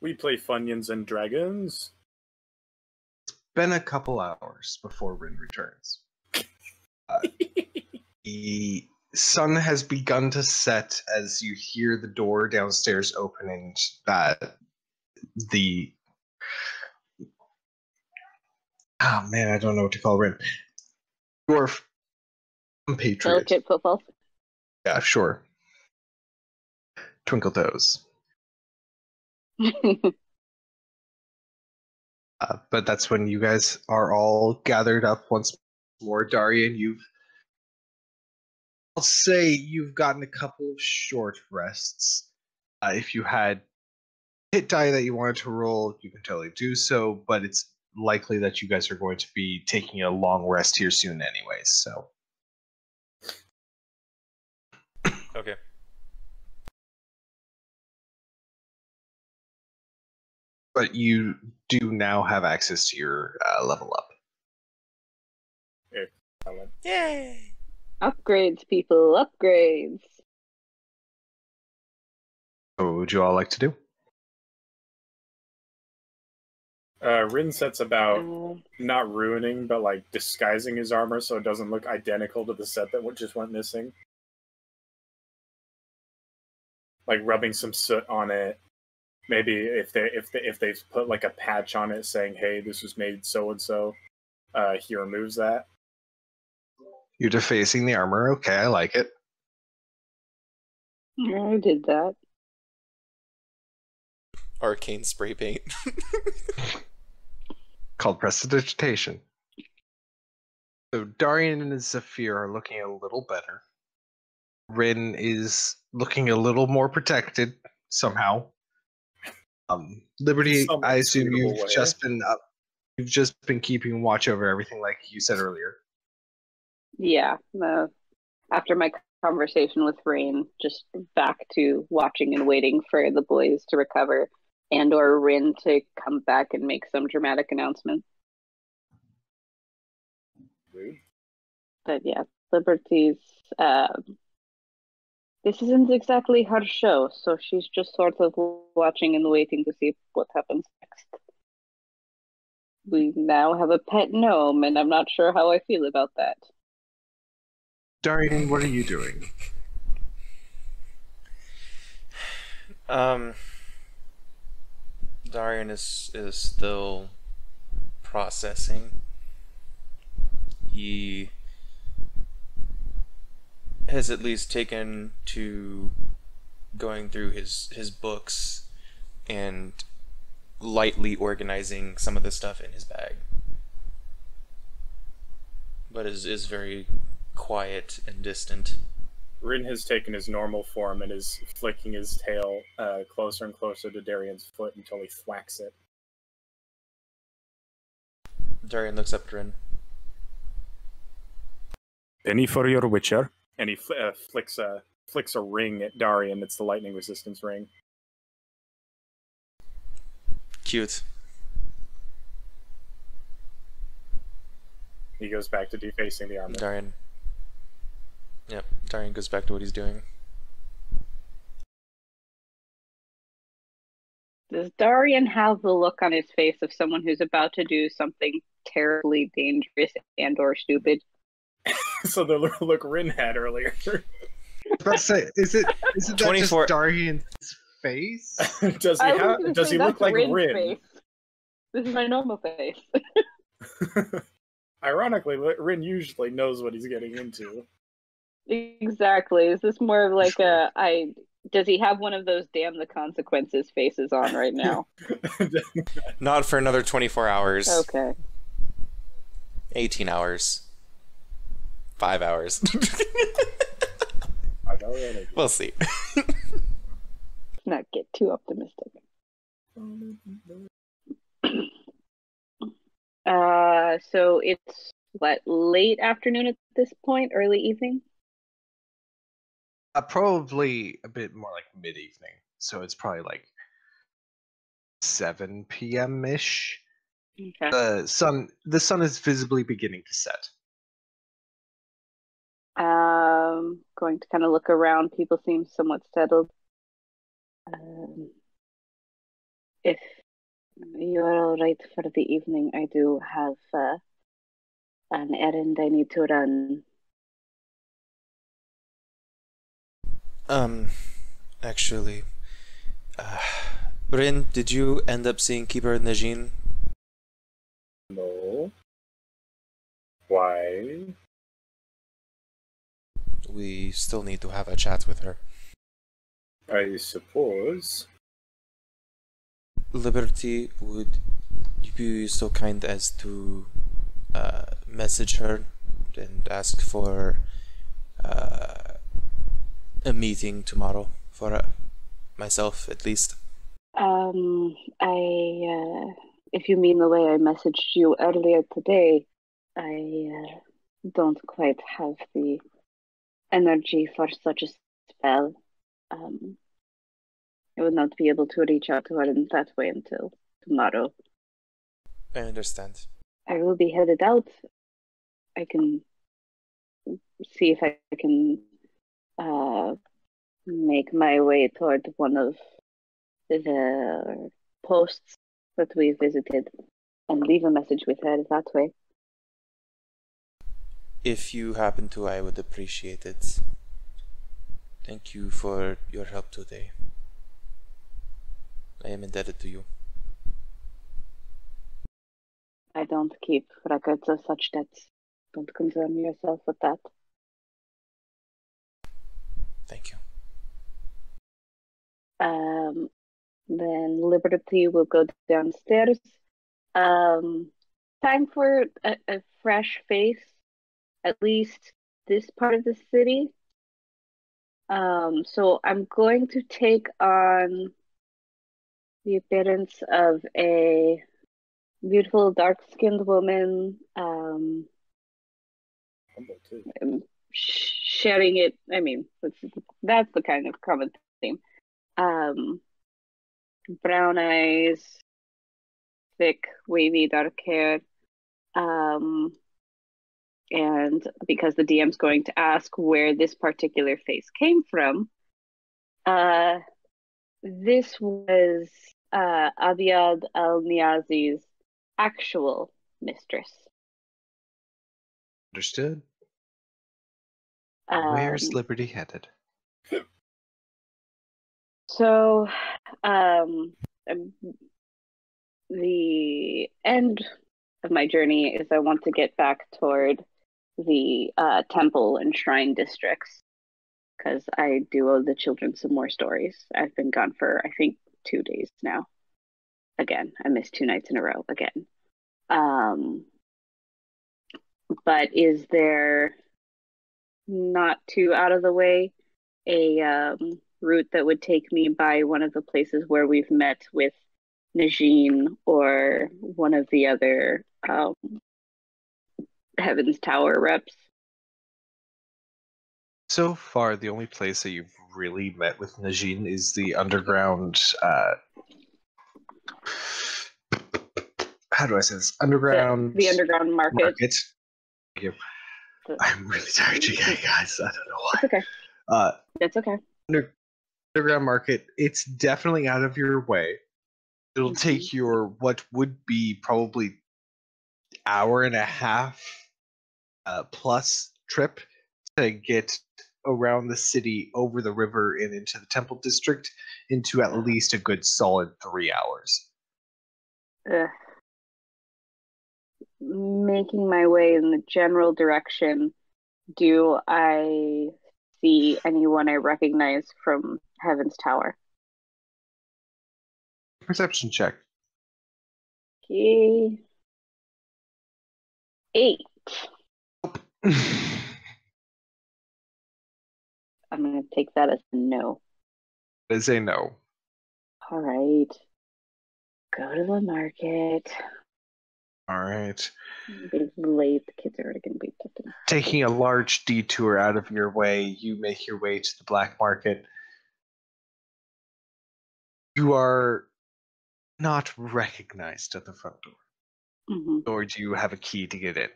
We play Funyuns and Dragons. Been a couple hours before Rin returns. The sun has begun to set as you hear the door downstairs opening. The I don't know what to call Rin. Dwarf compatriot. Delicate footfall. Yeah, sure. Twinkle toes. But that's when you guys are all gathered up once more. Darian, I'll say you've gotten a couple of short rests. If you had hit die that you wanted to roll, you can totally do so, but it's likely that you guys are going to be taking a long rest here soon anyways, so. Okay. But you do now have access to your level up. Yay! Upgrades, people, upgrades. What would you all like to do? Rin sets about not ruining, but like disguising his armor so it doesn't look identical to the set that just went missing. Like rubbing some soot on it. Maybe if they've put like a patch on it saying, "Hey, this was made so and so," he removes that. You're defacing the armor. Okay, I like it. Yeah, I did that. Arcane spray paint. Called prestidigitation. So Darian and Zephyr are looking a little better. Rin is looking a little more protected somehow. Liberty, I assume you've just been keeping watch over everything like you said earlier. Yeah. After my conversation with Rain, just back to watching and waiting for the boys to recover and or Rin to come back and make some dramatic announcement. Rude. But yeah, Liberty's this isn't exactly her show, so she's just sort of watching and waiting to see what happens next. We now have a pet gnome, and I'm not sure how I feel about that. Darian, what are you doing? Darian is still processing. He has at least taken to going through his books and lightly organizing some of the stuff in his bag. But is very quiet and distant. Rin has taken his normal form and is flicking his tail closer and closer to Darian's foot until he thwacks it. Darian looks up at Rin. Penny for your witcher. And he flicks a ring at Darian. It's the lightning resistance ring. Cute. He goes back to defacing the armor. Darian. Yep, Darian goes back to what he's doing. Does Darian have the look on his face of someone who's about to do something terribly dangerous and or stupid? So the look Rin had earlier. Let's say, is it that 24 just Darian's face? Does he look like Rin? Face. This is my normal face. Ironically, Rin usually knows what he's getting into. Exactly. Is this more of like does he have one of those damn the consequences faces on right now? Not for another 24 hours. Okay. 18 hours. 5 hours. We'll see. Let's not get too optimistic. So it's what, late afternoon at this point, early evening? Probably a bit more like mid-evening. So it's probably like 7 p.m.-ish. Okay. The sun is visibly beginning to set. Going to kind of look around. People seem somewhat settled. If you're all right for the evening, I do have an errand I need to run. Actually, uh, Rin, did you end up seeing Keeper Najin? No. Why? We still need to have a chat with her. I suppose. Liberty, would you be so kind as to message her and ask for a meeting tomorrow for myself at least? If you mean the way I messaged you earlier today, I don't quite have the energy for such a spell. I would not be able to reach out to her in that way until tomorrow. I understand. I will be headed out. I can see if I can make my way toward one of the posts that we visited and leave a message with her that way. If you happen to, I would appreciate it. Thank you for your help today. I am indebted to you. I don't keep records of such debts. Don't concern yourself with that. Thank you. Then Liberty will go downstairs. Time for a fresh face, at least this part of the city. So I'm going to take on the appearance of a beautiful dark-skinned woman, sharing it. I mean, that's the kind of common theme. Brown eyes, thick, wavy, dark hair. And because the DM's going to ask where this particular face came from, this was Abiad al-Niazi's actual mistress. Understood. Where's Liberty headed? So, the end of my journey is I want to get back toward the temple and shrine districts because I do owe the children some more stories. I've been gone for, I think, 2 days now. Again, I missed 2 nights in a row again. But is there, not too out of the way, a route that would take me by one of the places where we've met with Najin or one of the other Heaven's Tower reps? So far, the only place that you've really met with Najin is the underground. How do I say this? Underground. The underground market. Thank you. I'm really tired today, guys. I don't know why. It's okay. That's okay. Underground market. It's definitely out of your way. It'll take your what would be probably hour and a half plus trip to get around the city, over the river, and into the temple district into at least a good solid 3 hours. Making my way in the general direction, do I see anyone I recognize from Heaven's Tower? Perception check. Okay. 8. I'm going to take that as a no. They say no. All right. Go to the market. All right. It's late. The kids are already going to be taken. Taking a large detour out of your way, you make your way to the black market. You are not recognized at the front door. Or do you have a key to get in?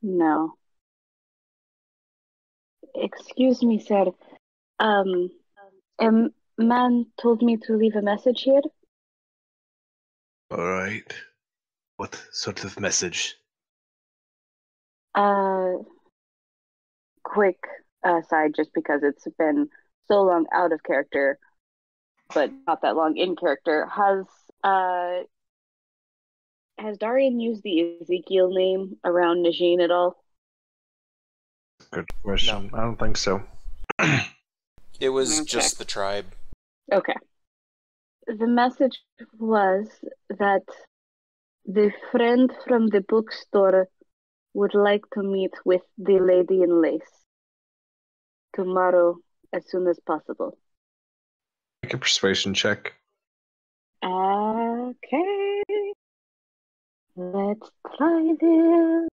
No. Excuse me, sir. A man told me to leave a message here. All right. What sort of message? Quick aside, just because it's been so long out of character, but not that long in character. Has Darian used the Ezekiel name around Najin at all? Good question. I don't think so. It was Okay. just the tribe. Okay. The message was that the friend from the bookstore would like to meet with the lady in lace tomorrow as soon as possible. Make a persuasion check. Okay. Let's try this.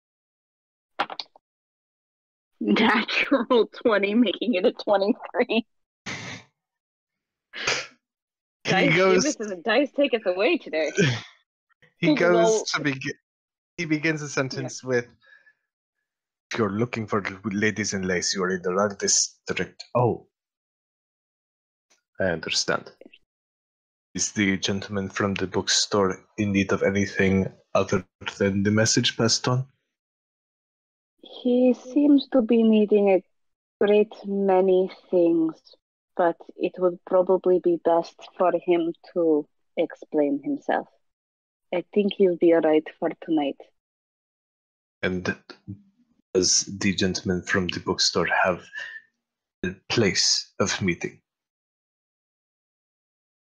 Natural 20, making it a 23. Dice giveth and the dice taketh away today. He goes Well- to begin. He begins a sentence with, "If you're looking for ladies in lace, you are in the wrong district." Oh, I understand. Is the gentleman from the bookstore in need of anything other than the message passed on? He seems to be needing a great many things, but it would probably be best for him to explain himself. I think he'll be alright for tonight. And does the gentleman from the bookstore have a place of meeting?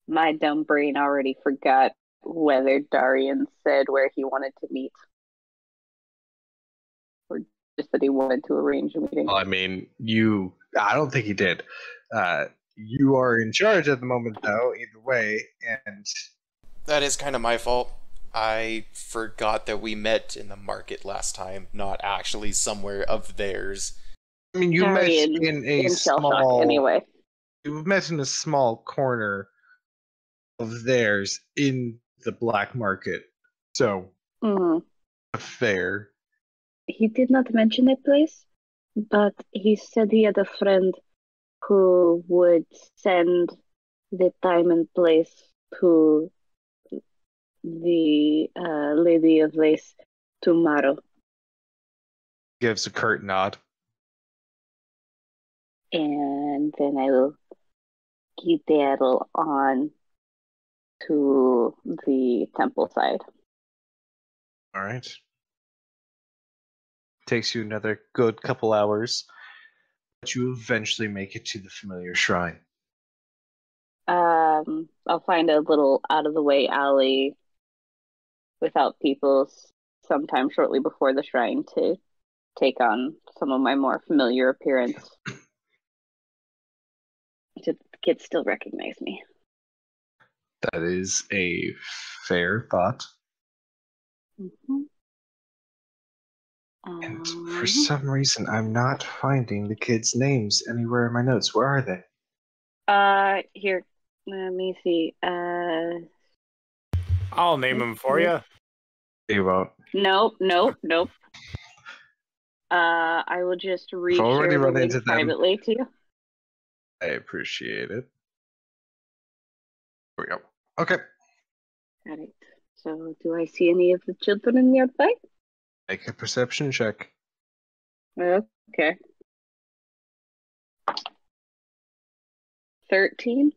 My dumb brain already forgot whether Darian said where he wanted to meet. Or just that he wanted to arrange a meeting. Well, I mean, I don't think he did. You are in charge at the moment, though, either way, and That is kind of my fault. I forgot that we met in the market last time, not actually somewhere of theirs. I mean, you met Darian in a in shell shock small. anyway. You met in a small corner of theirs in the black market, so Mhm. fair. He did not mention a place, but he said he had a friend who would send the time and place to the Lady of Lace tomorrow. Gives a curt nod. And then I will skedaddle on to the temple side. All right. Takes you another good couple hours, but you eventually make it to the familiar shrine. I'll find a little out of the way alley without people sometime shortly before the shrine to take on some of my more familiar appearance. The kids still recognize me. That is a fair thought. Mm-hmm. And for some reason, I'm not finding the kids' names anywhere in my notes. Where are they? Here, let me see. I'll name them for you. You won't. Nope. I will just already reshare the run link into them. privately to you. I appreciate it. Here we go. Okay. Got it. So, do I see any of the children nearby? Make a perception check. Okay. 13.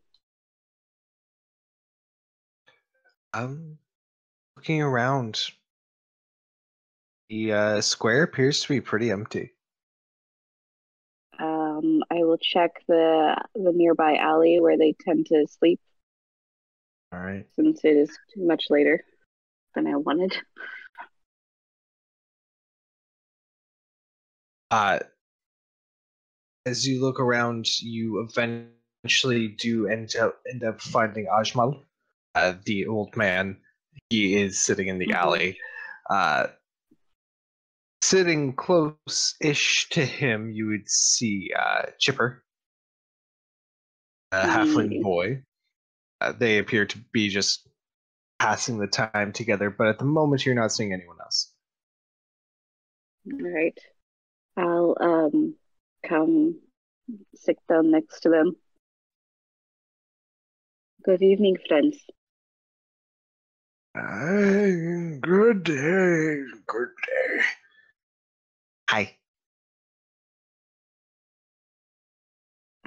Looking around, the square appears to be pretty empty. I will check the nearby alley where they tend to sleep, All right. since it is too much later than I wanted. As you look around, you eventually do end up finding Ajmal, the old man. He is sitting in the alley. Sitting close-ish to him, you would see Chipper, a halfling boy. They appear to be just passing the time together, but at the moment you're not seeing anyone else. All right. I'll come sit down next to them. Good evening, friends. Good day. Good day. Hi.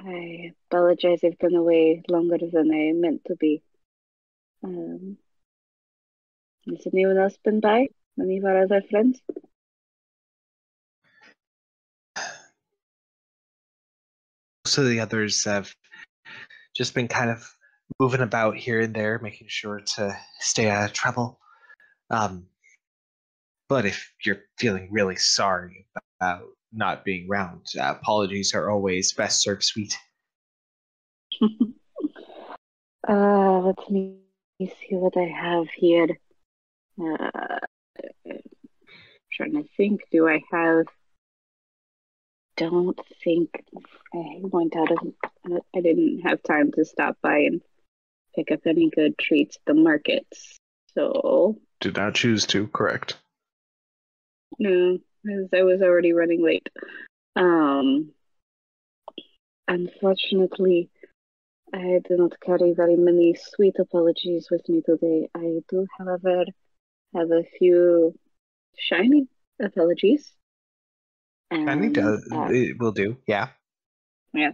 I apologize. I've been away longer than I meant to be. Has anyone else been by? Any of our other friends? Most of the others have just been kind of moving about here and there, making sure to stay out of trouble. But if you're feeling really sorry about not being around, apologies are always best served sweet. Let me see what I have here. Trying to think. Do I have? Don't think I went out of. I didn't have time to stop by and pick up any good treats at the markets. So Did not choose to, correct. no, because I was already running late. Unfortunately, I do not carry very many sweet apologies with me today. I do, however, have a few shiny apologies. Shiny does it will do, yeah. Yeah.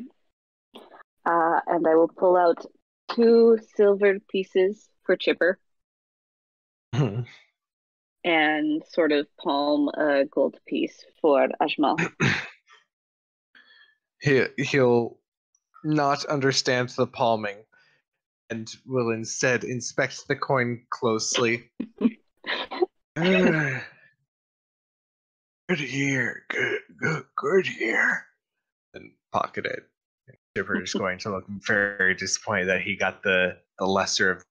And I will pull out 2 silver pieces for Chipper and sort of palm a gold piece for Ajmal. He'll not understand the palming and will instead inspect the coin closely. Good here, good here. And pocket it. Chipper is going to look very disappointed that he got the lesser of.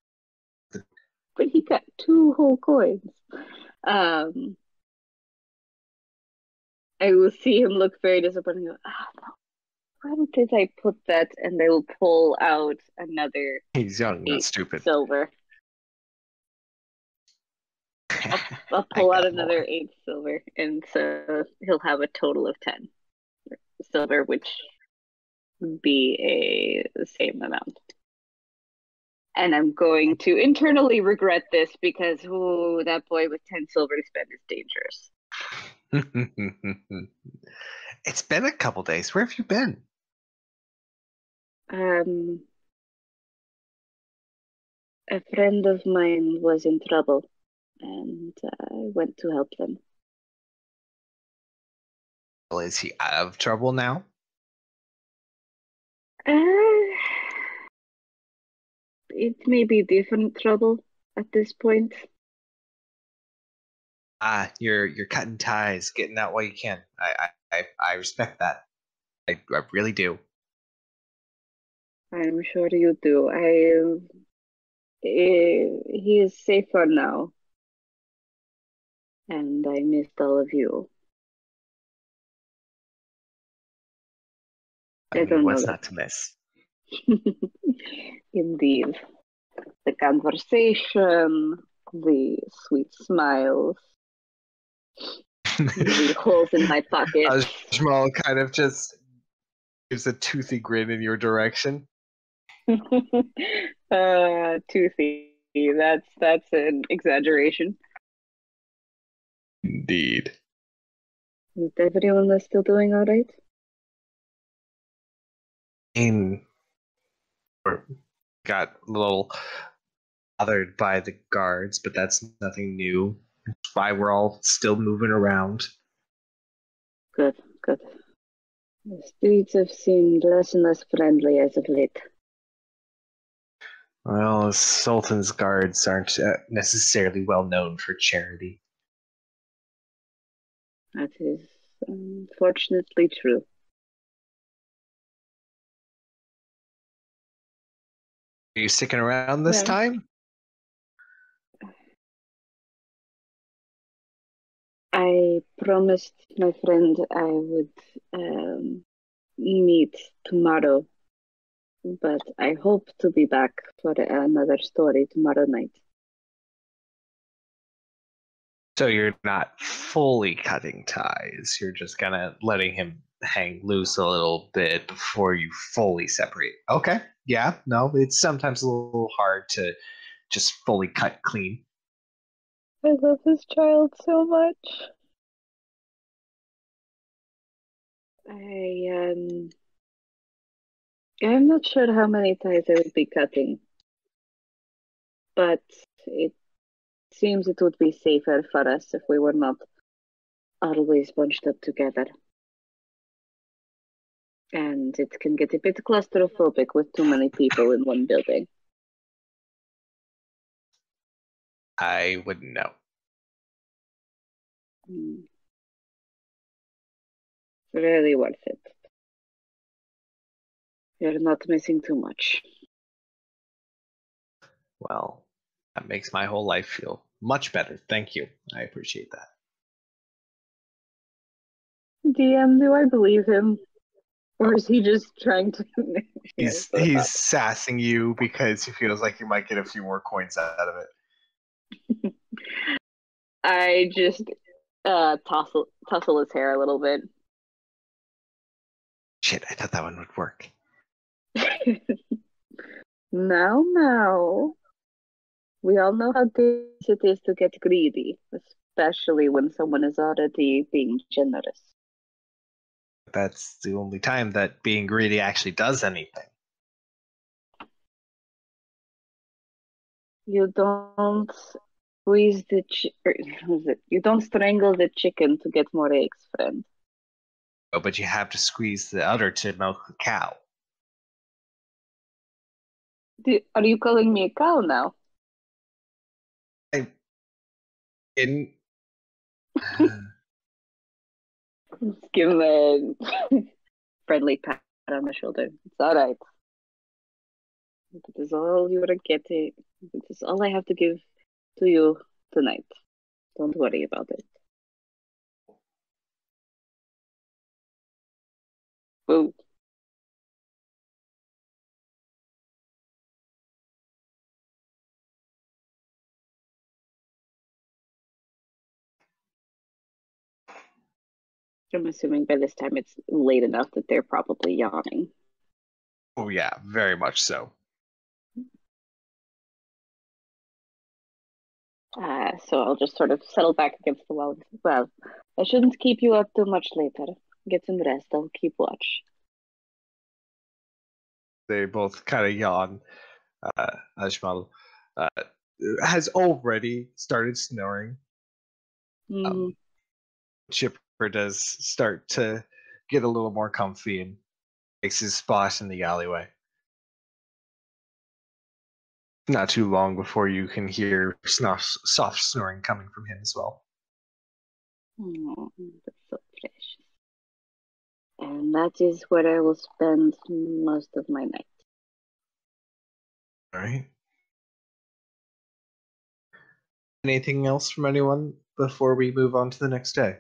But he got 2 whole coins. I will see him look very disappointed and go, no. Where did I put that? And they will pull out another. He's young, not stupid. Silver. I'll pull out another 8 silver, and so he'll have a total of 10 silver, which would be the same amount. And I'm going to internally regret this because that boy with 10 silver to spend is dangerous. It's been a couple days. Where have you been? A friend of mine was in trouble, and I went to help them. Well, is he out of trouble now? It may be different trouble at this point. You're cutting ties, getting out while you can. I respect that. I really do. I'm sure you do. He is safer now, and I missed all of you. I don't know what's not to miss. Indeed. The conversation, the sweet smiles, the holes in my pocket. Jamal kind of just gives a toothy grin in your direction. Toothy. That's an exaggeration. Indeed. Is everyone still doing all right? Got a little bothered by the guards, but that's nothing new. That's why we're all still moving around. Good. The streets have seemed less and less friendly as of late. Well, Sultan's guards aren't necessarily well known for charity. That is unfortunately true. Are you sticking around this time? I promised my friend I would meet tomorrow, but I hope to be back for another story tomorrow night. So you're not fully cutting ties. You're just kind of letting him hang loose a little bit before you fully separate. Okay. Yeah. No, it's sometimes a little hard to just fully cut clean. I love this child so much. I'm not sure how many ties I would be cutting, but it seems it would be safer for us if we were not always bunched up together. And it can get a bit claustrophobic with too many people in one building. I wouldn't know. Really worth it. You're not missing too much. Well, that makes my whole life feel much better. Thank you. I appreciate that. DM, do I believe him? Or is he just trying to... He's sassing you because he feels like you might get a few more coins out of it. I just tussle his hair a little bit. Shit, I thought that one would work. Now. We all know how dangerous it is to get greedy, especially when someone is already being generous. That's the only time that being greedy actually does anything. You don't squeeze the you don't strangle the chicken to get more eggs, friend. Oh, but you have to squeeze the udder to milk the cow. Are you calling me a cow now? I didn't. Just give him a friendly pat on the shoulder. It's all right. This is all you are getting. This is all I have to give to you tonight. Don't worry about it. Boo. I'm assuming by this time it's late enough that they're probably yawning. Oh yeah, very much so. So I'll just sort of settle back against the wall. Well, I shouldn't keep you up too much later. Get some rest. I'll keep watch. They both kind of yawn. Ashmal has already started snoring. Chipper does start to get a little more comfy and takes his spot in the alleyway. Not too long before you can hear soft snoring coming from him as well. Oh, that's so precious. And that is where I will spend most of my night. All right. Anything else from anyone before we move on to the next day?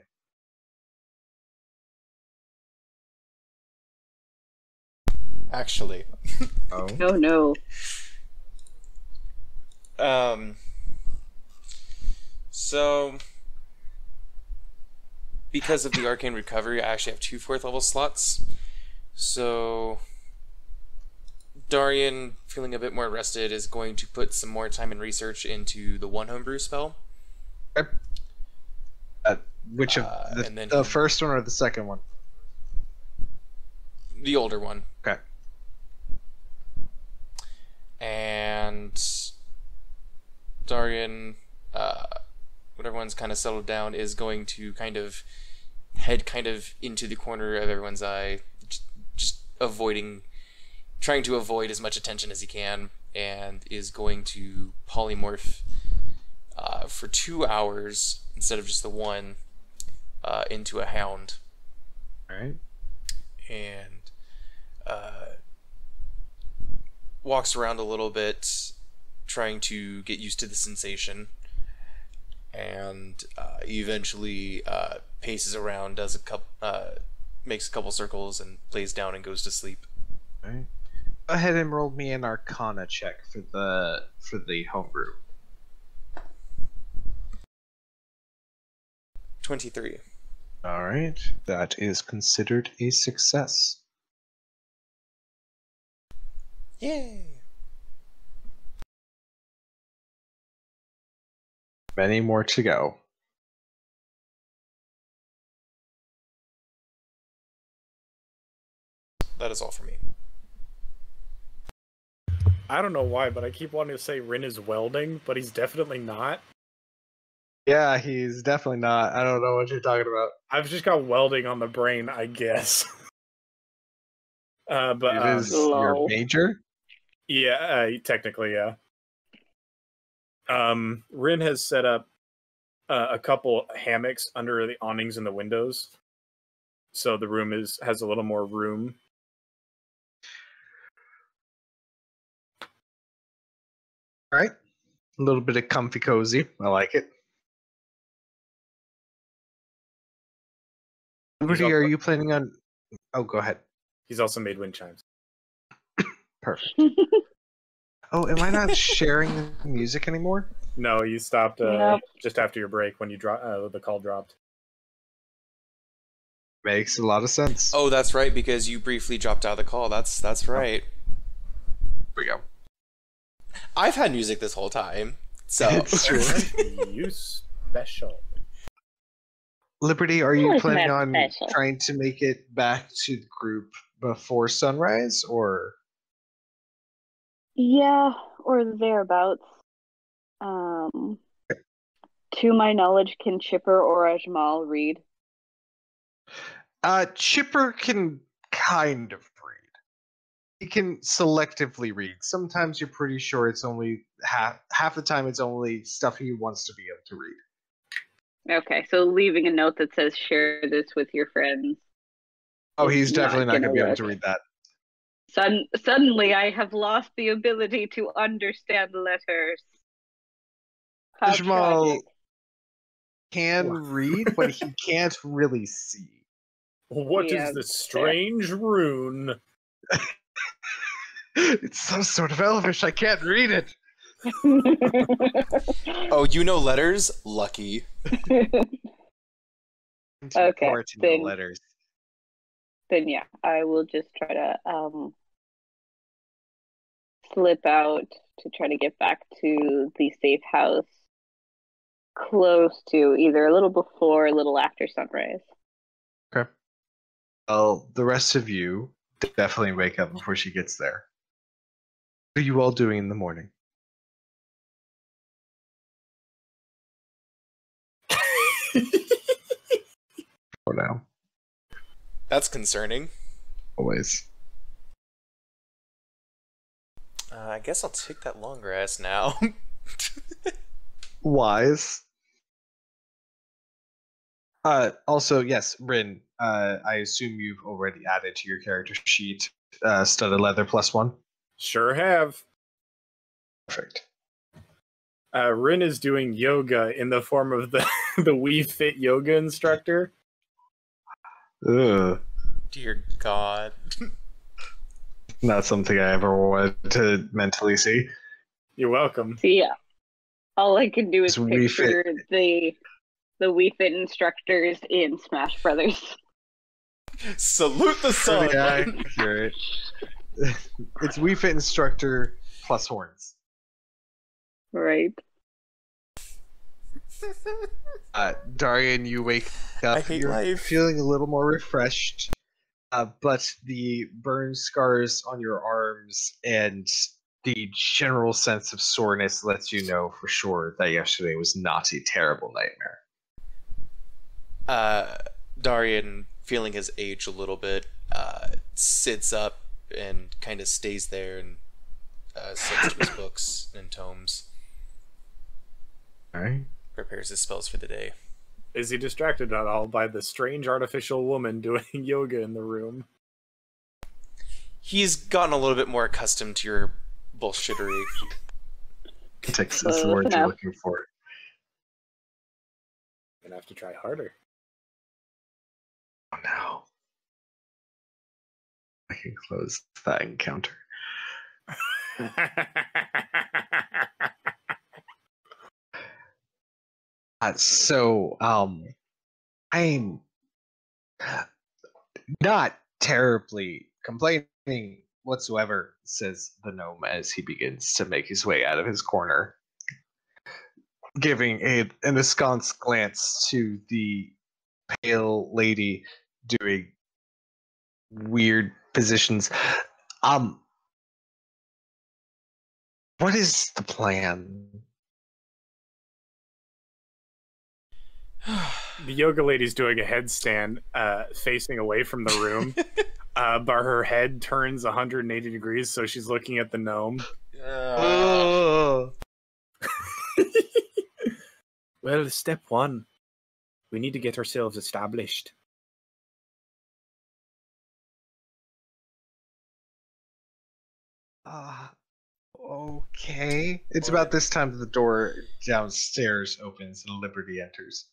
Actually. Oh. No. So because of the arcane recovery, I actually have 2 4th level slots. So Darian, feeling a bit more rested, is going to put some more time and research into the 1 homebrew spell. Okay. Which of the first one or the second one? The older one. Okay. And Darian, when everyone's kind of settled down, is going to head into the corner of everyone's eye, just trying to avoid as much attention as he can, and is going to polymorph for 2 hours instead of just the 1 into a hound. All right. And walks around a little bit, trying to get used to the sensation, and eventually paces around, makes a couple circles, and lays down and goes to sleep. All right. Go ahead and roll me an Arcana check for the homebrew. 23. All right, that is considered a success. Yay! Many more to go. That is all for me. I don't know why, but I keep wanting to say Rin is welding, but he's definitely not. Yeah, he's definitely not. I don't know what you're talking about. I've just got welding on the brain, I guess. But It is your Lol. major? yeah, technically, yeah. Rin has set up a couple hammocks under the awnings in the windows, so the room has a little more room. All right. A little bit of comfy cozy. I like it. Liberty, also- are you planning on... Oh, go ahead. He's also made wind chimes. Perfect. Oh, am I not sharing the music anymore? No, you stopped Nope. just after your break when you the call dropped. Makes a lot of sense. Oh, that's right, because you briefly dropped out of the call. That's right. Here we go. I've had music this whole time, so It's true. You special. Liberty, are you Wasn't planning that on special? trying to make it back to the group before sunrise, or... Yeah, or thereabouts. To my knowledge, can Chipper or Ajmal read? Chipper can kind of read. He can selectively read. Sometimes you're pretty sure it's only half the time it's only stuff he wants to be able to read. Okay, so leaving a note that says share this with your friends. Oh, is he's definitely not going to be able work. to read that. Suddenly, I have lost the ability to understand letters. How Ajmal tragic. can read, but he can't really see. What is Yeah, this strange rune? It's some sort of Elvish. I can't read it. oh, you know letters? Lucky. Okay, Part in then- the letters. Then yeah, I will just try to slip out to try to get back to the safe house close to either a little before or a little after sunrise. Okay. Well, the rest of you definitely wake up before she gets there. What are you all doing in the morning? For now, That's concerning. always. I guess I'll take that long rest now. Wise. Also, yes, Rin, I assume you've already added to your character sheet studded leather +1. Sure have. Perfect. Rin is doing yoga in the form of the the Wii Fit yoga instructor. Ugh. Dear God. Not something I ever wanted to mentally see. You're welcome. See, all I can do is It's Wii Fit. picture the Wii Fit instructors in Smash Brothers. Salute the sun. Pretty accurate. It's Wii Fit instructor plus horns. Right. Darian, you wake up. I hate You're life. feeling a little more refreshed, but the burn scars on your arms and the general sense of soreness lets you know for sure that yesterday was not a terrible nightmare. Darian, feeling his age a little bit, sits up and kind of stays there and sits to his books and tomes. All right. Prepares his spells for the day. Is he distracted at all by the strange artificial woman doing yoga in the room? He's gotten a little bit more accustomed to your bullshittery. Context is the word you're enough. looking for. Gonna have to try harder. Oh no. I can close that encounter. I'm not terribly complaining whatsoever, says the gnome as he begins to make his way out of his corner. giving an askance glance to the pale lady doing weird positions. What is the plan? The yoga lady's doing a headstand, facing away from the room, but her head turns 180 degrees, so she's looking at the gnome. Well, step one, we need to get ourselves established. Okay. It's about this time that the door downstairs opens and Liberty enters.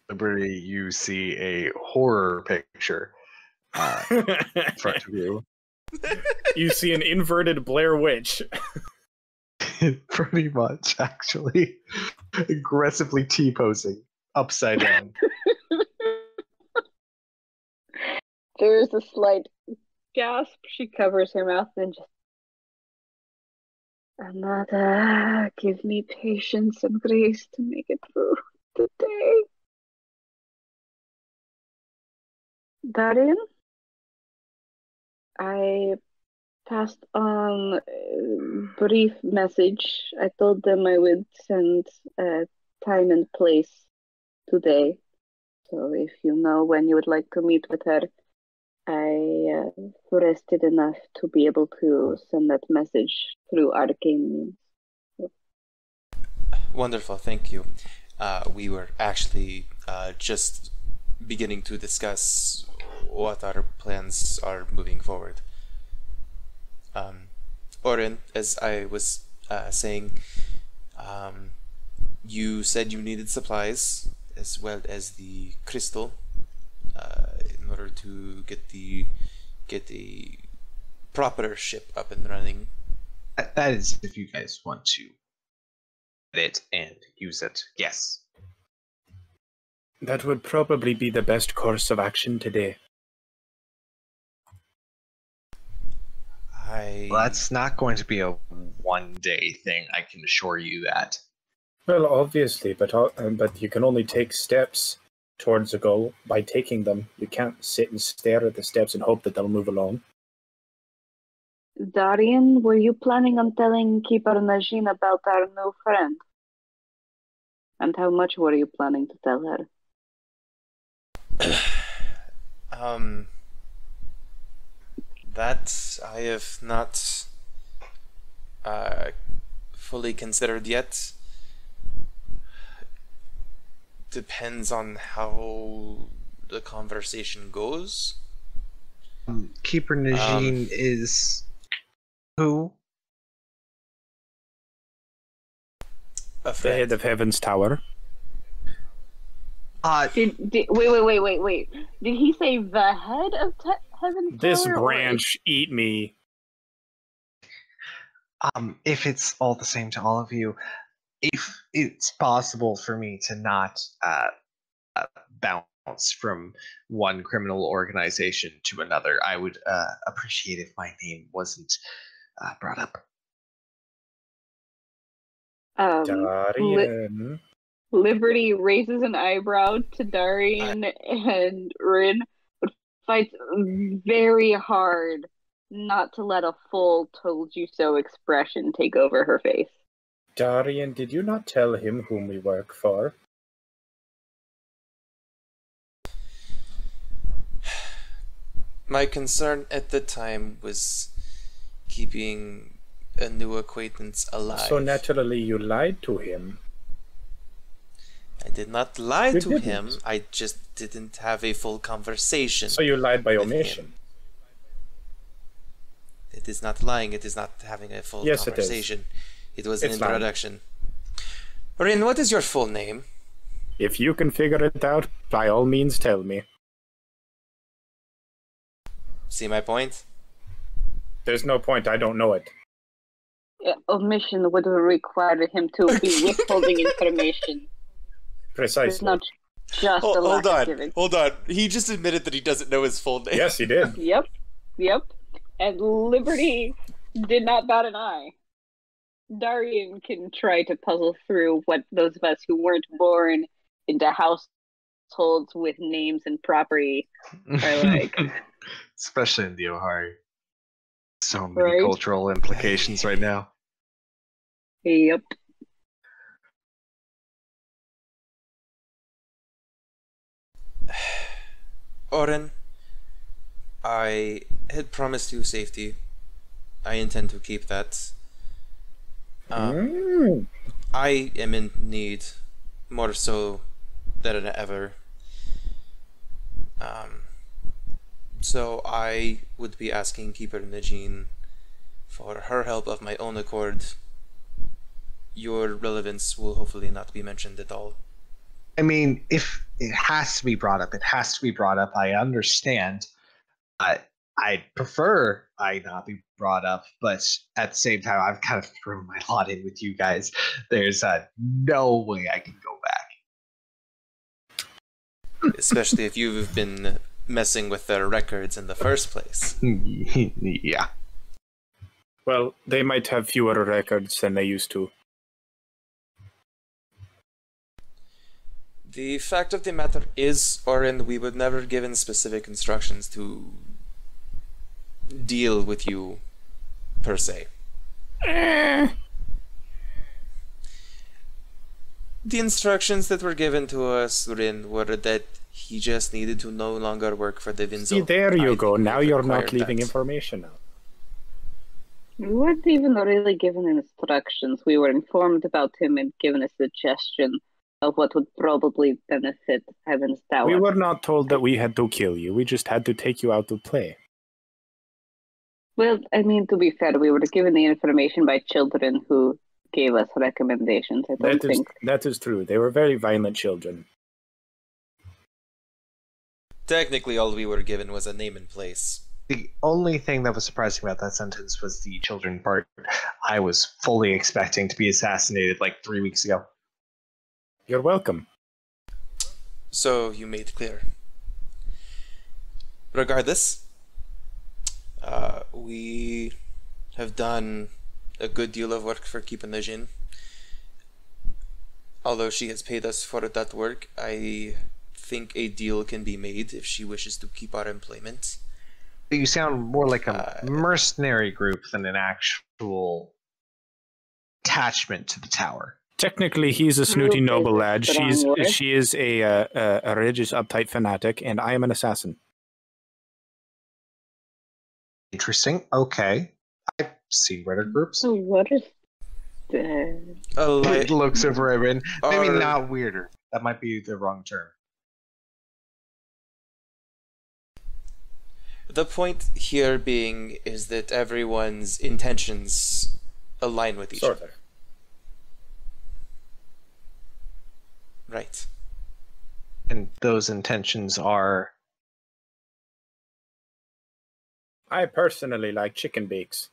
Liberty, you see a horror picture in front of you. You see an inverted Blair Witch. Pretty much, actually. Aggressively T-posing, upside down. There's a slight gasp. She covers her mouth and just... Another, give me patience and grace to make it through the day. Darien, I passed on a brief message. I told them I would send a time and place today. So if you know when you would like to meet with her, I rested enough to be able to send that message through arcane means. Wonderful, thank you. We were actually just beginning to discuss what our plans are moving forward. Orin, as I was saying, you said you needed supplies as well as the crystal in order to get the proper ship up and running. That is if you guys want to get it and use it. Yes. That would probably be the best course of action today. Well, that's not going to be a one-day thing, I can assure you that. Well, obviously, but you can only take steps towards a goal by taking them. You can't sit and stare at the steps and hope that they'll move along. Darien, were you planning on telling Keeper Najin about our new friend? And how much were you planning to tell her? That I have not fully considered yet. Depends on how the conversation goes. Keeper Najin is who? The head of Heaven's Tower. Wait. Did he say the head of Heaven's This Tower? branch, eat me. If it's all the same to all of you, if it's possible for me to not bounce from one criminal organization to another, I would appreciate if my name wasn't brought up. Darien. Liberty raises an eyebrow to Darien and Rin, but fights very hard not to let a full told you so expression take over her face. Darien, did you not tell him whom we work for? My concern at the time was keeping a new acquaintance alive. So naturally you lied to him. I did not lie You to didn't. him, I just didn't have a full conversation. So you lied by with omission. him. It is not lying, it is not having a full Yes, it is. conversation. It was an It's lying. introduction. Rin, what is your full name? If you can figure it out, by all means tell me. See my point? There's no point, I don't know it. Omission would require him to be withholding information. It's Precisely. not just a lack of giving. Hold on. He just admitted that he doesn't know his full name. Yes, he did. Yep. And Liberty did not bat an eye. Darian can try to puzzle through what those of us who weren't born into households with names and property are like. Especially in the Ohari. So many Right? cultural implications right now. Yep. Oren, I had promised you safety. I intend to keep that. I am in need, more so than ever. So I would be asking Keeper Najin for her help of my own accord. Your relevance will hopefully not be mentioned at all. I mean, if it has to be brought up, it has to be brought up. I understand. I prefer I not be brought up, but at the same time, I've kind of thrown my lot in with you guys. There's no way I can go back. Especially if you've been messing with their records in the first place. Yeah. Well, they might have fewer records than they used to. The fact of the matter is, Oren, we were never given specific instructions to deal with you, per se. The instructions that were given to us, Rin, were that he just needed to no longer work for the Vinzo. See, there you go. Now you're not required leaving that. information out. We weren't even really given instructions. We were informed about him and given a suggestion of what would probably benefit Heaven's Tower. We were not told that we had to kill you. We just had to take you out to play. Well, I mean, to be fair, we were given the information by children who gave us recommendations. I don't think. That is true. They were very violent children. Technically, all we were given was a name and place. The only thing that was surprising about that sentence was the children part. I was fully expecting to be assassinated like 3 weeks ago. You're welcome. So you made clear. Regardless, we have done a good deal of work for Keeper Najin. Although she has paid us for that work, I think a deal can be made if she wishes to keep our employment. You sound more like a mercenary group than an actual attachment to the tower. Technically, he's a snooty Group is noble a lad. strong word. She is a religious, uptight fanatic, and I am an assassin. Interesting. Okay. I've seen Reddit groups. So what is the... It looks of Raven. Maybe Or- not weirder. That might be the wrong term. The point here being is that everyone's intentions align with each Sort other. of. Right. And those intentions are... I personally like chicken bakes.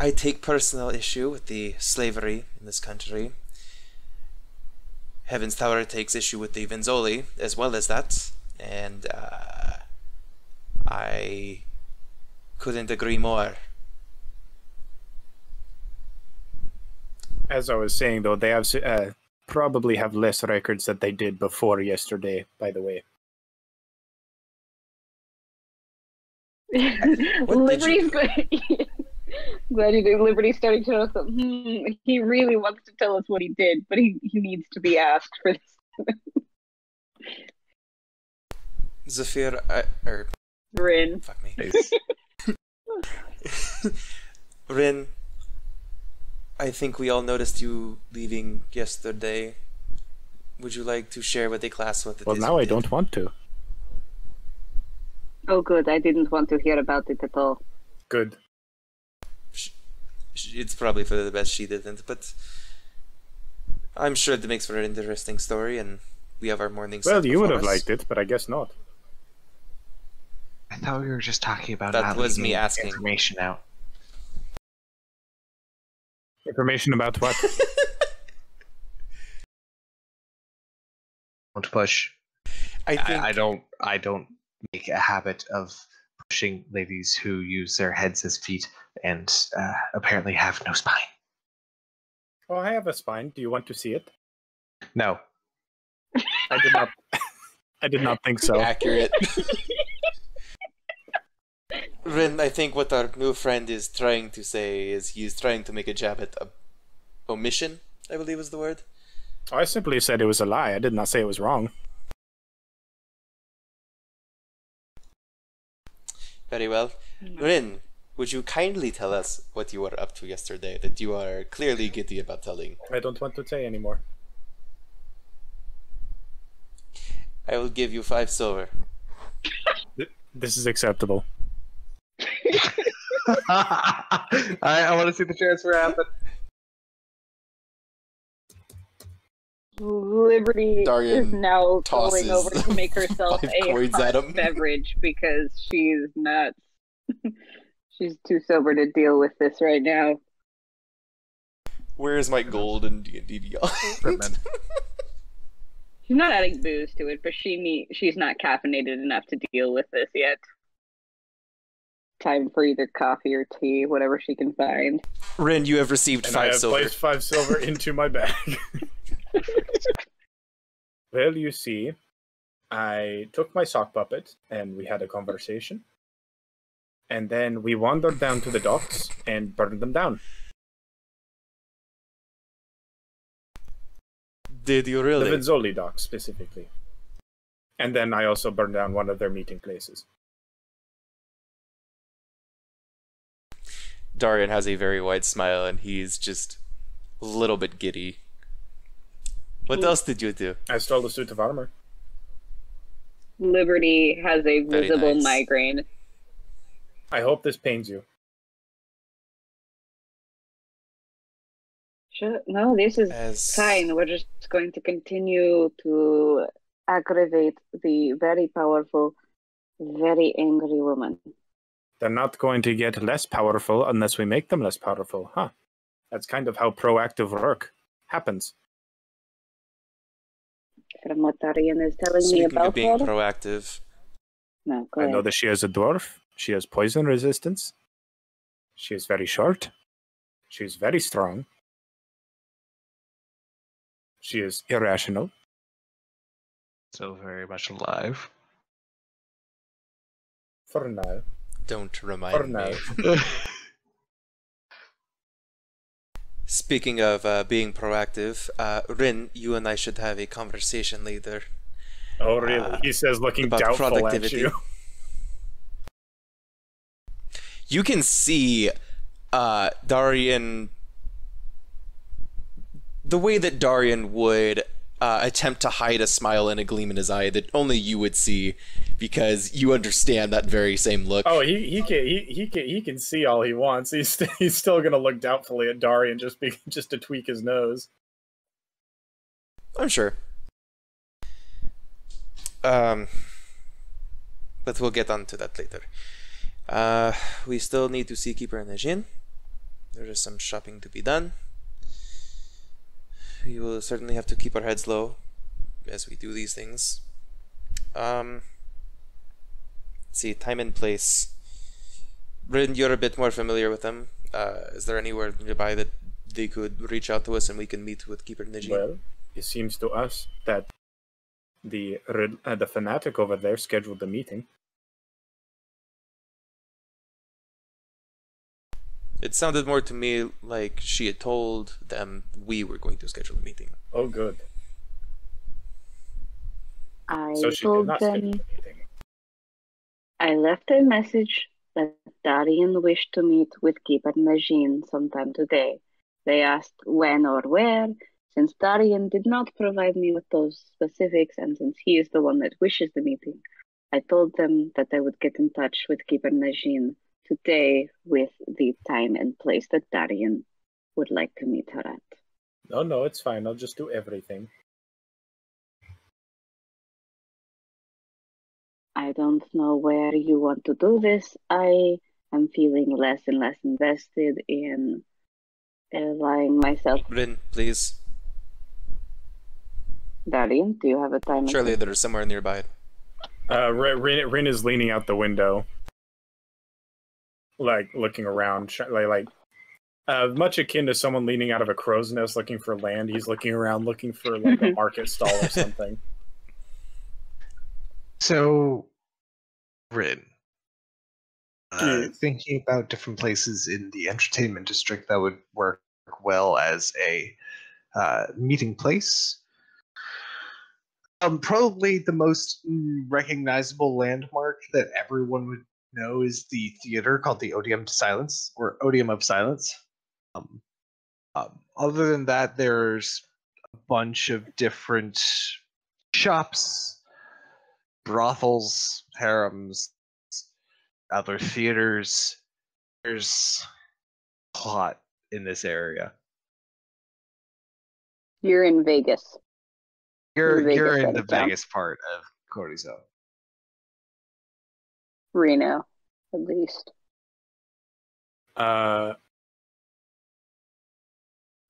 I take personal issue with the slavery in this country. Heaven's Tower takes issue with the Vinzoli as well as that, and I couldn't agree more. As I was saying, though, they have probably have less records that they did before yesterday, by the way. Liberty's glad you did. Liberty's starting to know something. He really wants to tell us what he did, but he needs to be asked for this. Zafir, Rin. fuck me. Nice. Rin, I think we all noticed you leaving yesterday. Would you like to share with the class what it Well, is now you I did? don't want to. Oh, good. I didn't want to hear about it at all. Good. It's probably for the best she didn't, but I'm sure it makes for an interesting story, and we have our mornings. Well, set you would before have us. liked it, but I guess not. I thought we were just talking about That not was me leaving asking. information out. Information about what? Don't push. I think I don't make a habit of pushing ladies who use their heads as feet and apparently have no spine. Oh, I have a spine. Do you want to see it? No. I did not. I did not think so. accurate. Rin, I think what our new friend is trying to say is he's trying to make a jab at omission, I believe is the word. I simply said it was a lie. I did not say it was wrong. Very well. Rin, would you kindly tell us what you were up to yesterday that you are clearly giddy about telling? I don't want to say anymore. I will give you 5 silver. This is acceptable. I want to see the transfer happen. Liberty Darian is now tosses going over to make herself 5 a coins at him. hot beverage because she's not. She's too sober to deal with this right now. Where is my gold and D&D Beyond? She's not adding booze to it, but she's not caffeinated enough to deal with this yet. Time for either coffee or tea, whatever she can find. Rin, you have received And 5 I have silver. placed 5 silver into my bag. Well, you see, I took my sock puppet and we had a conversation. And then we wandered down to the docks and burned them down. Did you The really? Vizzoli docks, specifically. And then I also burned down one of their meeting places. Darian has a very wide smile and he's just a little bit giddy. What else did you do? I stole a suit of armor. Liberty has a Very visible nice. migraine. I hope this pains you. Sure. No, this is As fine. We're just going to continue to aggravate the very powerful, very angry woman. They're not going to get less powerful unless we make them less powerful, huh? That's kind of how proactive work happens. From what Darian is telling me speaking about of being her. proactive, No, go I know ahead. that she is a dwarf. She has poison resistance. She is very short. She is very strong. She is irrational. Still very much alive. For now. don't For remind now. me. Speaking of being proactive, Rin, you and I should have a conversation later. Oh, really? He says, looking about doubtful at productivity. you. You can see Darian, the way that Darian would attempt to hide a smile and a gleam in his eye that only you would see, because you understand that very same look. Oh, he can see all he wants. He's still gonna look doubtfully at Darian just to tweak his nose. I'm sure. But we'll get on to that later. We still need to see Keeper Najin. There is some shopping to be done. We will certainly have to keep our heads low as we do these things. Let's see, time and place. Rin, you're a bit more familiar with them. Is there anywhere nearby that they could reach out to us and we can meet with Keeper Najin? Well, it seems to us that the fanatic over there scheduled the meeting. It sounded more to me like she had told them we were going to schedule a meeting. Oh, good. I So she did told not schedule them the meeting. I left a message that Darian wished to meet with Keeper Najin sometime today. They asked when or where. Since Darian did not provide me with those specifics, and since he is the one that wishes the meeting, I told them that I would get in touch with Keeper Najin today with the time and place that Darian would like to meet her at. No, it's fine. I'll just do everything. I don't know where you want to do this. I am feeling less and less invested in allowing myself. Rin, please. Darian, do you have a time? Surely there is somewhere nearby. Rin is leaning out the window, like looking around, much akin to someone leaning out of a crow's nest looking for land. He's looking around, looking for like a market stall or something. So, Rin, thinking about different places in the entertainment district that would work well as a meeting place. Probably the most recognizable landmark that everyone would know is the theater called the Odium to Silence, or Odium of Silence. Other than that, there's a bunch of different shops, brothels, harems, other theaters. There's a lot in this area. You're in Vegas. You're in the Vegas part of Corizo. Reno, at least.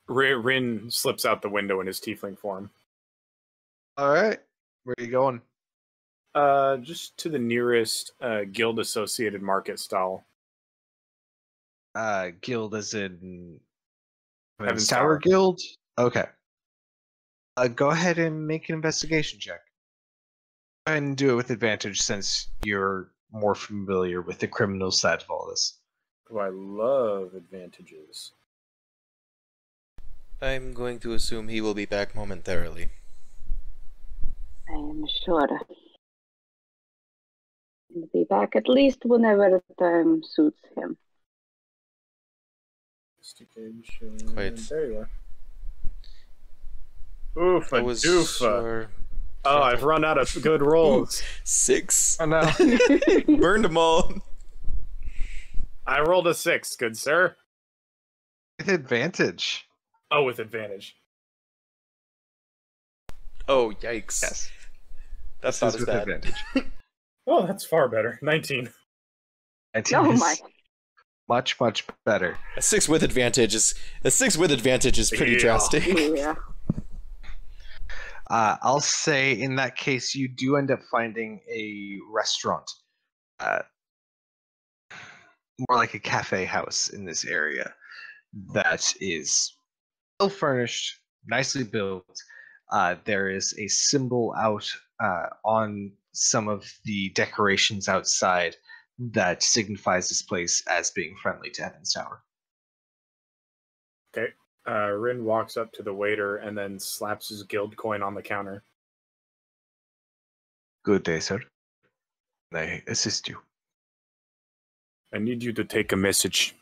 Rin slips out the window in his tiefling form. All right, where are you going? Just to the nearest guild-associated market stall. Guild as in Heaven's Tower Tower Guild? Okay. Go ahead and make an investigation check. Go ahead and do it with advantage since you're more familiar with the criminal side of all this. Oh, I love advantages. I'm going to assume he will be back momentarily. I am sure. He'll be back at least whenever the time suits him. Investigation. Quite. There you are. Oof, a doofa. Sure. Oh, I've run out of good rolls. 6. Oh no. Burned them all. I rolled a 6, good sir. With advantage. Oh, with advantage. Oh, yikes. Yes. That's This not is as with bad. advantage. Oh, that's far better. 19. 19 Oh is my. much better. A 6 with advantage is pretty Yeah. drastic. Yeah. I'll say in that case, you do end up finding a restaurant, more like a cafe house in this area that is well furnished, nicely built. There is a symbol out on some of the decorations outside that signifies this place as being friendly to Heaven's Tower. Okay. Rin walks up to the waiter and then slaps his guild coin on the counter. Good day, sir. May I assist you? I need you to take a message.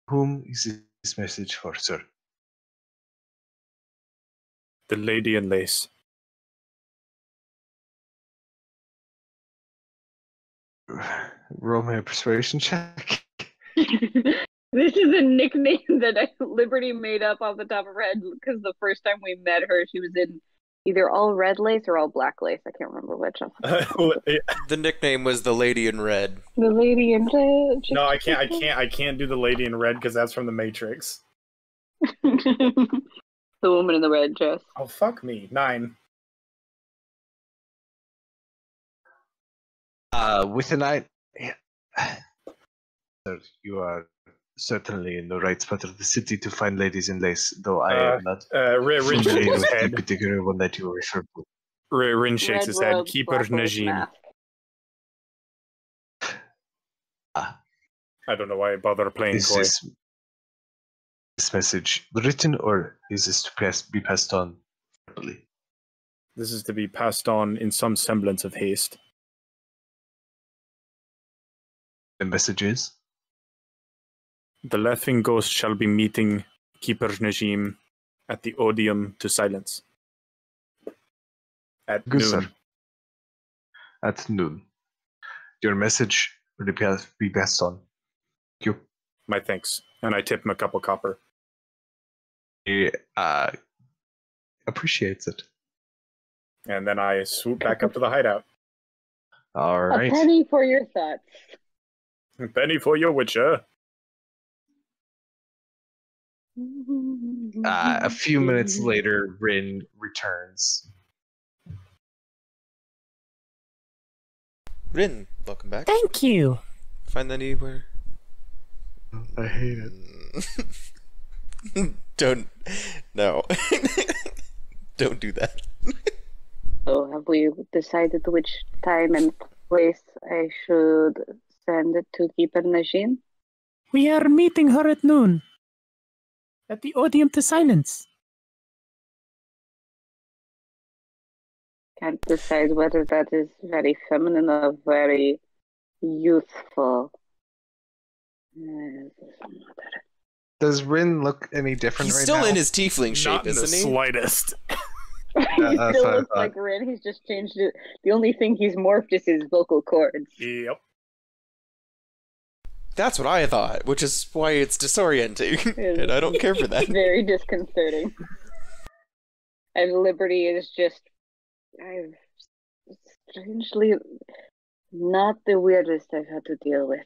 Whom is this message for, sir? The lady in lace. Roll me a persuasion check. This is a nickname that Liberty made up off the top of her head because the first time we met her, she was in either all red lace or all black lace. I can't remember which. The nickname was the Lady in Red. The lady in red. No, I can't do the lady in red because that's from the Matrix. The woman in the red dress. Oh, fuck me. 9. With an eye. Sir, you are certainly in the right spot of the city to find ladies in lace, though I am not Rin familiar shakes his with the head. particular one that you refer to. Rin shakes his head. robe, Keeper black lace Najim. mask. I don't know why I bother playing Is coy. this message written, or is this to be passed on verbally? This is to be passed on in some semblance of haste. The message is? The laughing ghost shall be meeting Keeper Najim at the Odium to Silence. At Good, noon. sir. At noon. Your message will be passed on. Thank you. My thanks. And I tip him a couple copper. He appreciates it. And then I swoop back up to the hideout. All A right. penny for your thoughts. Penny for your witcher. A few minutes later, Rin returns. Rin, welcome back. Thank you. Find anywhere? I hate it. Don't. No. Don't do that. So have we decided which time and place I should send it to Keeper Najin? We are meeting her at noon. At the Odium to Silence. Can't decide whether that is very feminine or very youthful. Does Rin look any different He's right still now? in his tiefling shape, Not in the isn't he? slightest. He that's still what I looks thought. like Rin, he's just changed it. The only thing he's morphed is his vocal cords. Yep. That's what I thought, which is why it's disorienting, and I don't care for that. Very disconcerting. And Liberty is just strangely not the weirdest I've had to deal with.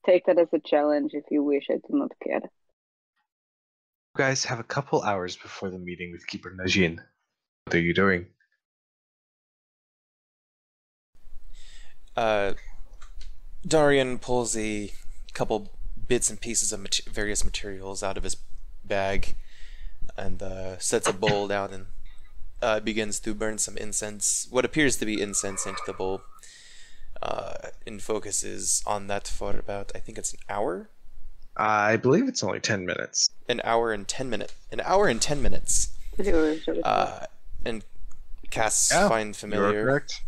Take that as a challenge if you wish, I do not care. You guys have a couple hours before the meeting with Keeper Najin. What are you doing? Darian pulls a couple bits and pieces of various materials out of his bag and sets a bowl down and begins to burn some incense, what appears to be incense, into the bowl, and focuses on that for about, I think it's an hour? I believe it's only 10 minutes. An hour and 10 minutes. And casts Yeah, Find You're Familiar. correct.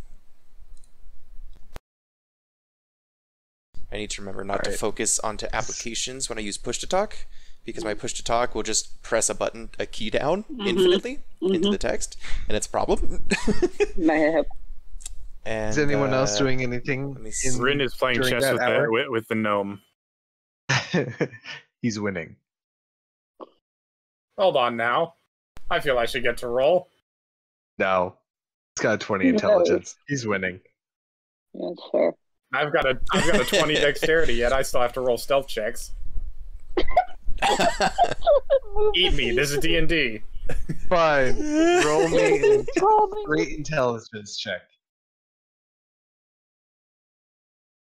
I need to remember not to focus onto applications when I use push to talk, because my push to talk will just press a key down infinitely into the text, and it's a problem. And, Is anyone else doing anything? let me see. Rin is playing during chess that with hour? with the gnome. He's winning. Hold on now. I feel I should get to roll. No. He's got a 20 No. intelligence. He's winning. Yeah, that's fair. I've got a 20 dexterity, yet I still have to roll stealth checks. Eat me. This is D&D. Fine. Roll me a Call me, great intelligence check.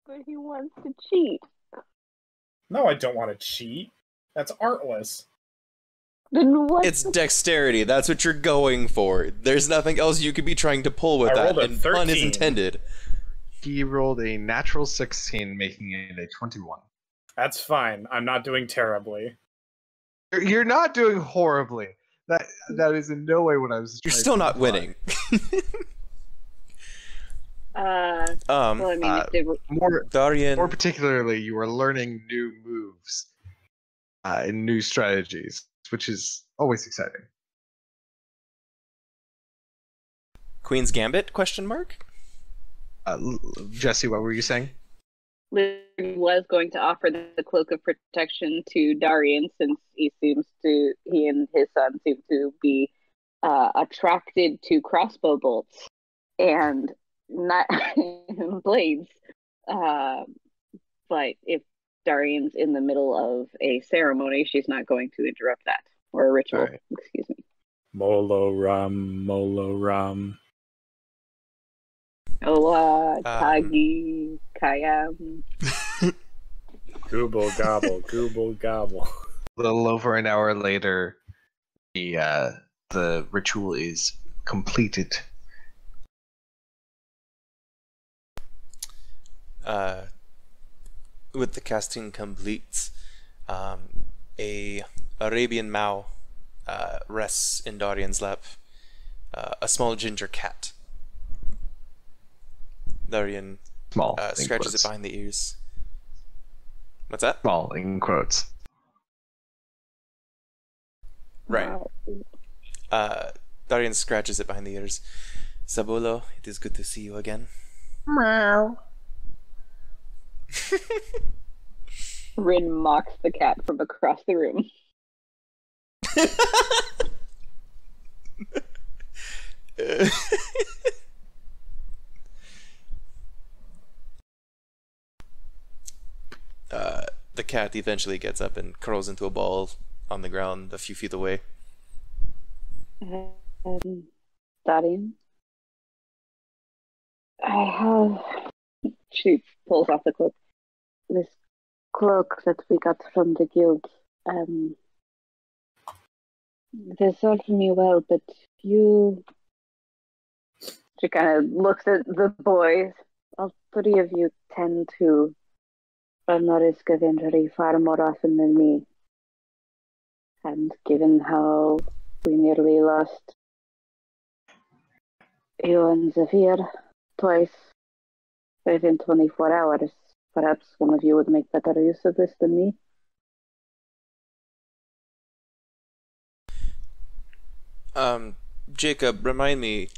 but he wants to cheat. No, I don't want to cheat. That's artless. Then what? It's dexterity. That's what you're going for. There's nothing else you could be trying to pull with I that, rolled a and pun is 13. intended. He rolled a natural 16, making it a 21. That's fine. I'm not doing terribly. You're not doing horribly. That is in no way what I was. You're trying still to not imply. winning. Well, I mean, if they were, Darian. More particularly, you are learning new moves and new strategies, which is always exciting. Queen's Gambit? Question mark. Jesse, what were you saying? Liberty was going to offer the cloak of protection to Darian, since he and his son seem to be attracted to crossbow bolts and not blades. But if Darian's in the middle of a ceremony, she's not going to interrupt that, or a ritual. All right. Excuse me. Molo rum. Oh, Tagi, Kayam. Gooble gobble. A little over an hour later, the ritual is completed. With the casting complete, a Arabian Mao rests in Darian's lap, a small ginger cat. Darian Small. in scratches quotes. it behind the ears. What's that? Small in quotes. Right. Darian scratches it behind the ears. Sabulo, it is good to see you again. Meow. Rin mocks the cat from across the room. The cat eventually gets up and curls into a ball on the ground a few feet away. Darian, I have. She pulls off the cloak. This cloak that we got from the guild. They served me well, but you. She kind of looks at the boys. All three of you tend to run the risk of injury far more often than me. And given how we nearly lost you and Zephyr twice within 24 hours, perhaps one of you would make better use of this than me. Jacob, remind me,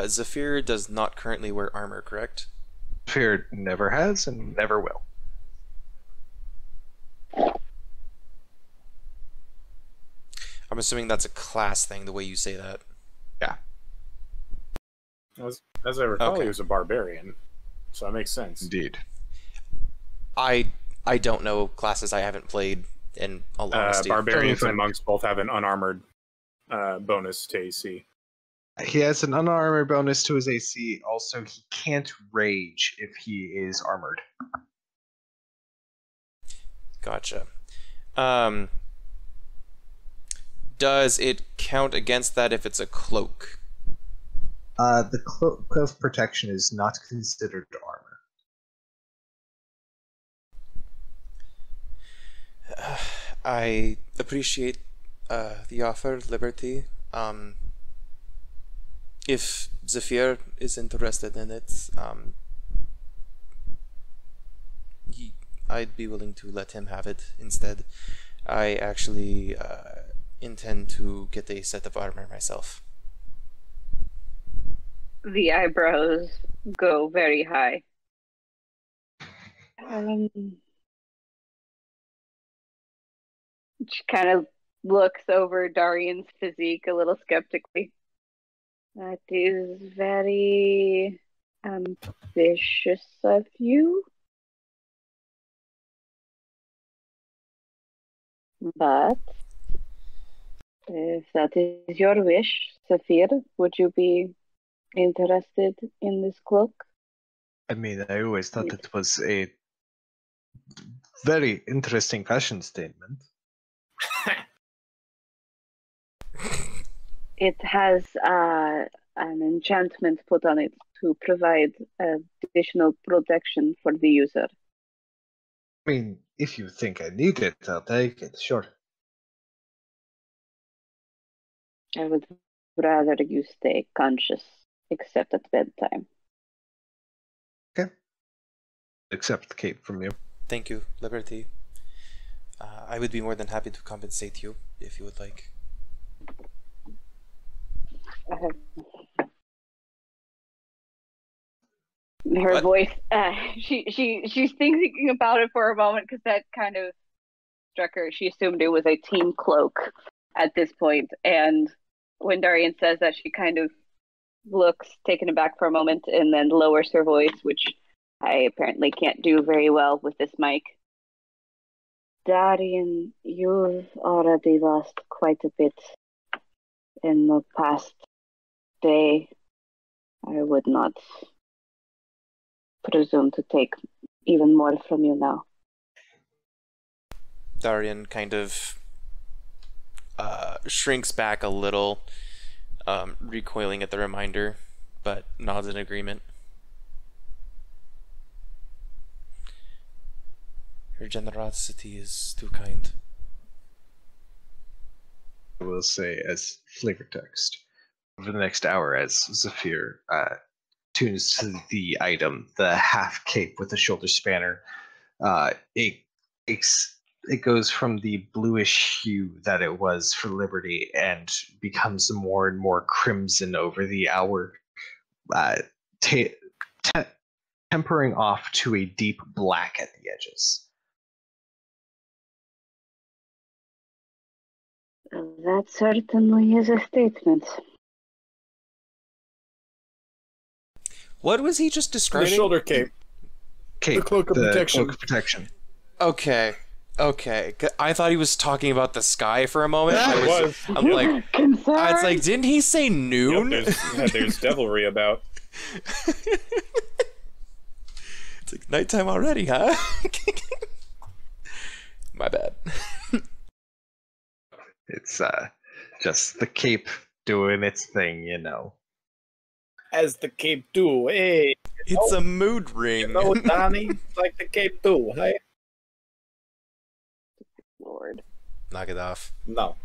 Zephyr does not currently wear armor, correct? Zephyr never has and never will. I'm assuming that's a class thing, the way you say that. Yeah. As I recall, Okay. he was a barbarian, so that makes sense. Indeed. I don't know classes. I haven't played in all honesty. Barbarians Very and monks both have an unarmored bonus to AC. He has an unarmored bonus to his AC. Also, he can't rage if he is armored. Gotcha. Does it count against that if it's a cloak? The cloak of protection is not considered armor. I appreciate the offer, Liberty. If Zephyr is interested in it, I'd be willing to let him have it instead. I actually intend to get a set of armor myself. The eyebrows go very high. She kind of looks over Darian's physique a little skeptically. That is very ambitious of you. But if that is your wish, Zephyr, would you be interested in this cloak? I mean, I always thought it was a very interesting fashion statement. It has an enchantment put on it to provide additional protection for the user. I mean, if you think I need it, I'll take it, sure. I would rather you stay conscious, except at bedtime. Okay. Accept the cape from you. Thank you, Liberty. I would be more than happy to compensate you if you would like. Her What? voice, she's thinking about it for a moment because that kind of struck her. She assumed it was a team cloak at this point, and when Darian says that, she kind of looks taken aback for a moment and then lowers her voice, which I apparently can't do very well with this mic. Darian, you've already lost quite a bit in the past day. I would not presume to take even more from you now. Darian kind of shrinks back a little, recoiling at the reminder, but nods in agreement. Your generosity is too kind. I will say as flavor text. Over the next hour, as Zephyr tunes to the item, the half cape with the shoulder spanner, it goes from the bluish hue that it was for Liberty and becomes more and more crimson over the hour, tempering off to a deep black at the edges. That certainly is a statement. What was he just The describing? shoulder cape. Cape, The cloak of protection. Cloak of protection. Okay. I thought he was talking about the sky for a moment. Yeah, I it was. I'm like, Concern. it's like, didn't he say noon? Yep, there's devilry about. It's like nighttime already, huh? My bad. It's just the cape doing its thing, you know. As the cape do, hey, It's a mood ring. no, Donnie, it's like the cape do, hey? Lord. Knock it off. No.